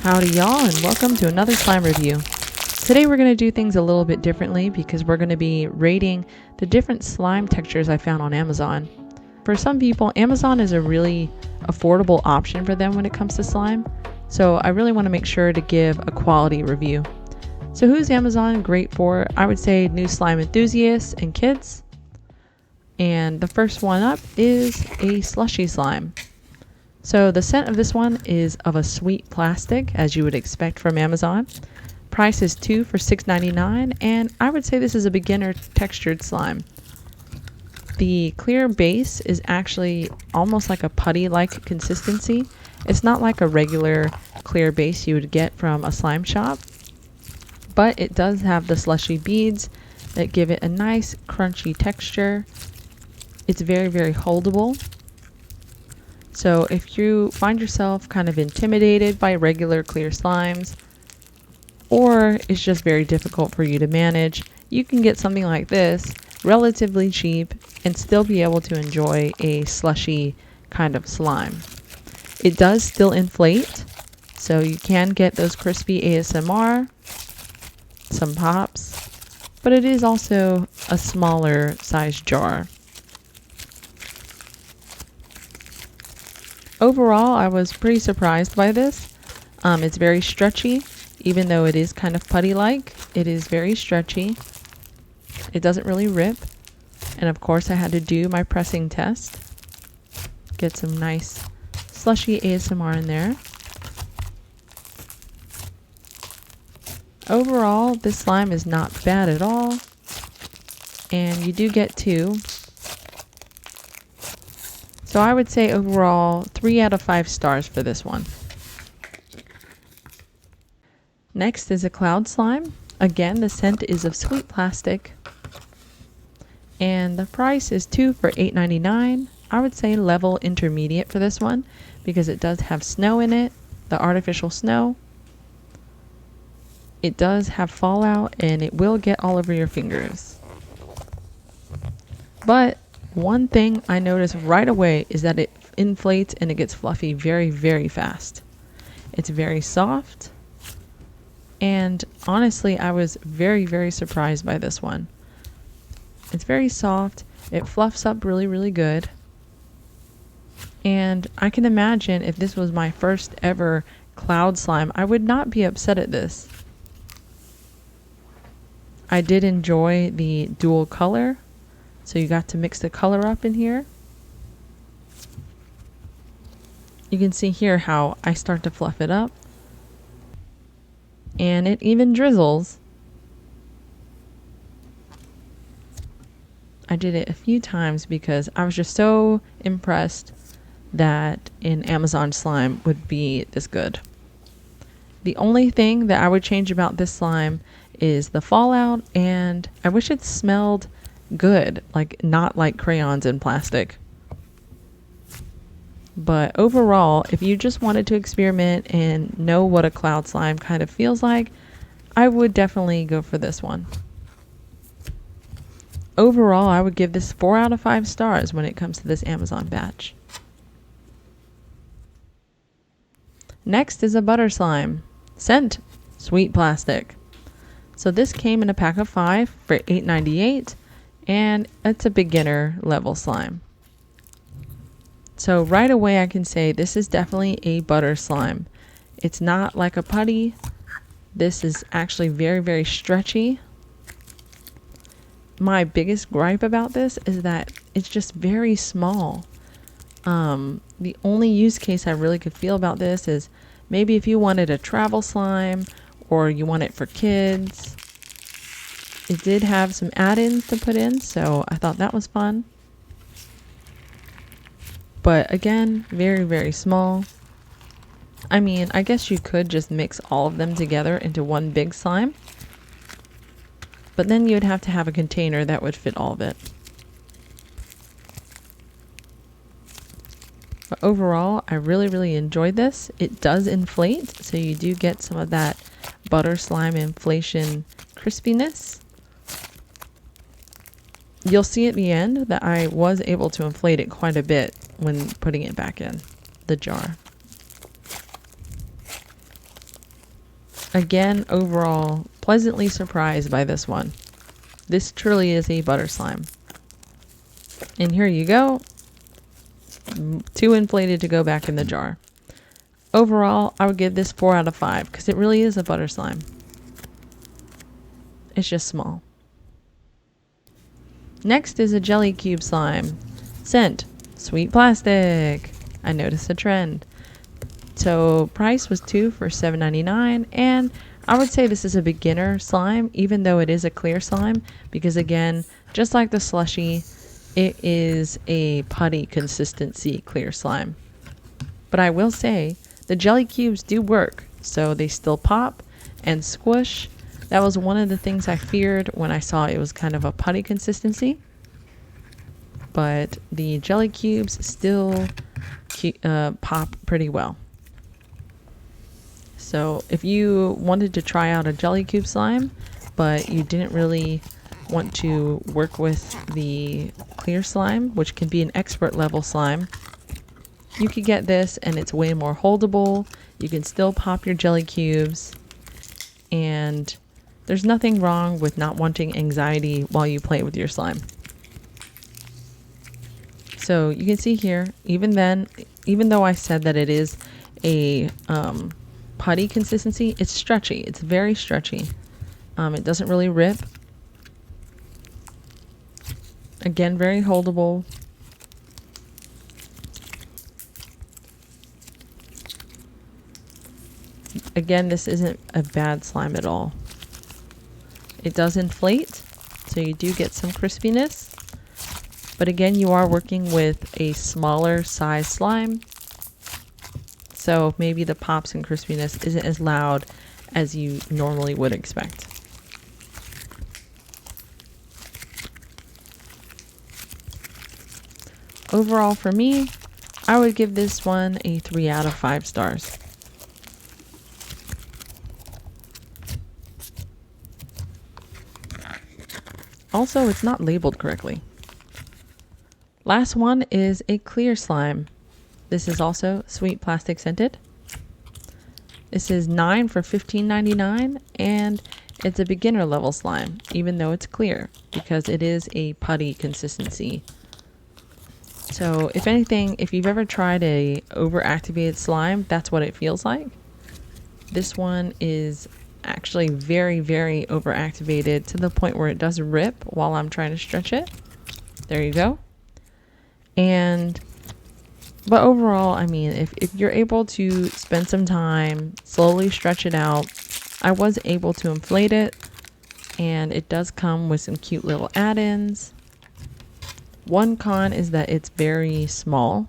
Howdy y'all, and welcome to another slime review. Today we're going to do things a little bit differently because we're going to be rating the different slime textures I found on Amazon. For some people, Amazon is a really affordable option for them when it comes to slime, so I really want to make sure to give a quality review. So who's Amazon great for? I would say new slime enthusiasts and kids. And the first one up is a Slushie slime. So the scent of this one is of a sweet plastic, as you would expect from Amazon. Price is 2 for $6.99, and I would say this is a beginner textured slime. The clear base is actually almost like a putty-like consistency. It's not like a regular clear base you would get from a slime shop, but it does have the slushy beads that give it a nice crunchy texture. It's very, very holdable. So if you find yourself kind of intimidated by regular clear slimes, or it's just very difficult for you to manage, you can get something like this relatively cheap and still be able to enjoy a slushy kind of slime. It does still inflate, so you can get those crispy ASMR, some pops, but it is also a smaller size jar. Overall, I was pretty surprised by this. It's very stretchy, even though it is kind of putty-like. It is very stretchy. It doesn't really rip. And of course, I had to do my pressing test. Get some nice slushy ASMR in there. Overall, this slime is not bad at all. And you do get 2. So I would say overall 3 out of 5 stars for this one. Next is a cloud slime. Again, the scent is of sweet plastic. And the price is 2 for $8.99. I would say level intermediate for this one because it does have snow in it, the artificial snow. It does have fallout and it will get all over your fingers. But one thing I noticed right away is that it inflates and it gets fluffy very, very fast. It's very soft. And honestly, I was very, very surprised by this one. It's very soft. It fluffs up really, really good. And I can imagine if this was my first ever cloud slime, I would not be upset at this. I did enjoy the dual color. So you got to mix the color up in here. You can see here how I start to fluff it up. And it even drizzles. I did it a few times because I was just so impressed that an Amazon slime would be this good. The only thing that I would change about this slime is the fallout, and I wish it smelled good, like not like crayons and plastic. But overall, if you just wanted to experiment and know what a cloud slime kind of feels like, I would definitely go for this one. Overall, I would give this 4 out of 5 stars when it comes to this Amazon batch. Next is a butter slime. Scent, sweet plastic. So this came in a pack of 5 for $8.98. And it's a beginner level slime. So right away I can say this is definitely a butter slime. It's not like a putty. This is actually very, very stretchy. My biggest gripe about this is that it's just very small. The only use case I really could feel about this is maybe if you wanted a travel slime or you want it for kids. It did have some add-ins to put in, so I thought that was fun. But again, very, very small. I mean, I guess you could just mix all of them together into one big slime. But then you'd have to have a container that would fit all of it. But overall, I really, really enjoyed this. It does inflate, so you do get some of that butter slime inflation crispiness. You'll see at the end that I was able to inflate it quite a bit when putting it back in the jar. Again, overall, pleasantly surprised by this one. This truly is a butter slime. And here you go. Too inflated to go back in the jar. Overall, I would give this 4 out of 5 because it really is a butter slime. It's just small. Next is a jelly cube slime. Scent, sweet plastic. I noticed a trend. So price was 2 for $7.99, and I would say this is a beginner slime, even though it is a clear slime, because again, just like the Slushie, it is a putty consistency clear slime. But I will say, the jelly cubes do work, so they still pop and squish. That was one of the things I feared when I saw it was kind of a putty consistency. But the jelly cubes still pop pretty well. So if you wanted to try out a jelly cube slime, but you didn't really want to work with the clear slime, which can be an expert level slime, you could get this and it's way more holdable. You can still pop your jelly cubes, and there's nothing wrong with not wanting anxiety while you play with your slime. So you can see here, even though I said that it is a putty consistency, it's stretchy. It's very stretchy. It doesn't really rip. Again, very holdable. Again, this isn't a bad slime at all. It does inflate, so you do get some crispiness. But again, you are working with a smaller size slime, so maybe the pops and crispiness isn't as loud as you normally would expect. Overall for me, I would give this one a 3 out of 5 stars. Also, it's not labeled correctly. Last one is a clear slime. This is also sweet plastic scented. This is 9 for $15.99, and it's a beginner level slime, even though it's clear, because it is a putty consistency. So if anything, if you've ever tried a overactivated slime, that's what it feels like. This one is actually very, very overactivated to the point where it does rip while I'm trying to stretch it. There you go. But overall, I mean, if you're able to spend some time, slowly stretch it out, I was able to inflate it, and it does come with some cute little add-ins. One con is that it's very small.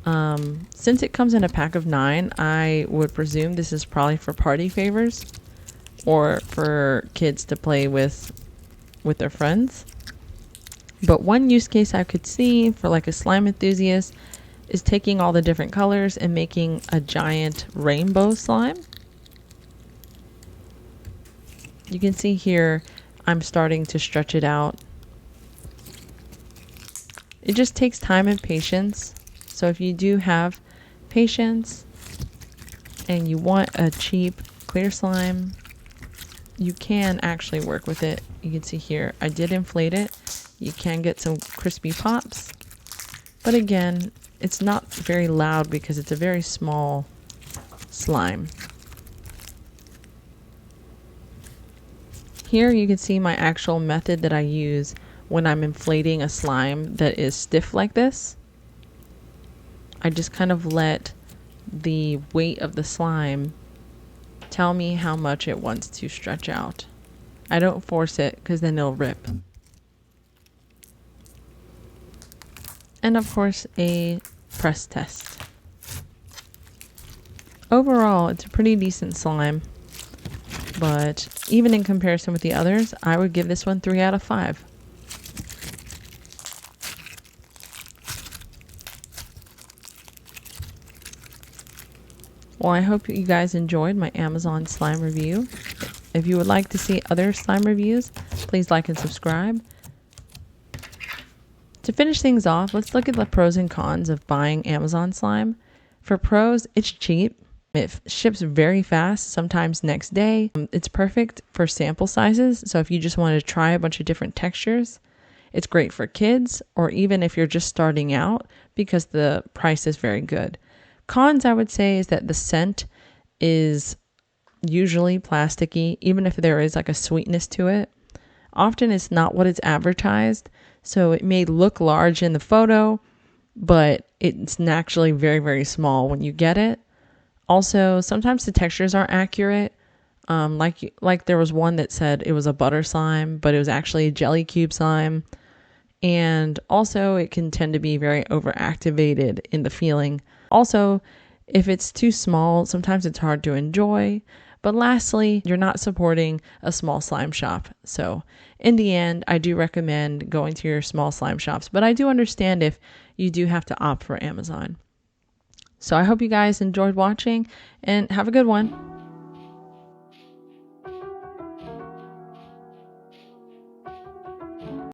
Since it comes in a pack of 9, I would presume this is probably for party favors or for kids to play with their friends. But one use case I could see for like a slime enthusiast is taking all the different colors and making a giant rainbow slime. You can see here, I'm starting to stretch it out. It just takes time and patience. So if you do have patience and you want a cheap clear slime, you can actually work with it. You can see here, I did inflate it. You can get some crispy pops, but again, it's not very loud because it's a very small slime. Here you can see my actual method that I use when I'm inflating a slime that is stiff like this. I just kind of let the weight of the slime tell me how much it wants to stretch out. I don't force it because then it'll rip. And of course, a press test. Overall, it's a pretty decent slime, but even in comparison with the others, I would give this one 3 out of 5. Well, I hope you guys enjoyed my Amazon slime review. If you would like to see other slime reviews, please like and subscribe. To finish things off, let's look at the pros and cons of buying Amazon slime. For pros, it's cheap. It ships very fast, sometimes next day. It's perfect for sample sizes. So if you just want to try a bunch of different textures, it's great for kids, or even if you're just starting out, because the price is very good. Cons, I would say, is that the scent is usually plasticky, even if there is like a sweetness to it. Often it's not what it's advertised, so it may look large in the photo, but it's actually very, very small when you get it. Also, sometimes the textures aren't accurate. Like there was one that said it was a butter slime, but it was actually a jelly cube slime. And also it can tend to be very overactivated in the feeling. Also, if it's too small, sometimes it's hard to enjoy. But lastly, you're not supporting a small slime shop. So in the end, I do recommend going to your small slime shops, but I do understand if you do have to opt for Amazon. So I hope you guys enjoyed watching and have a good one.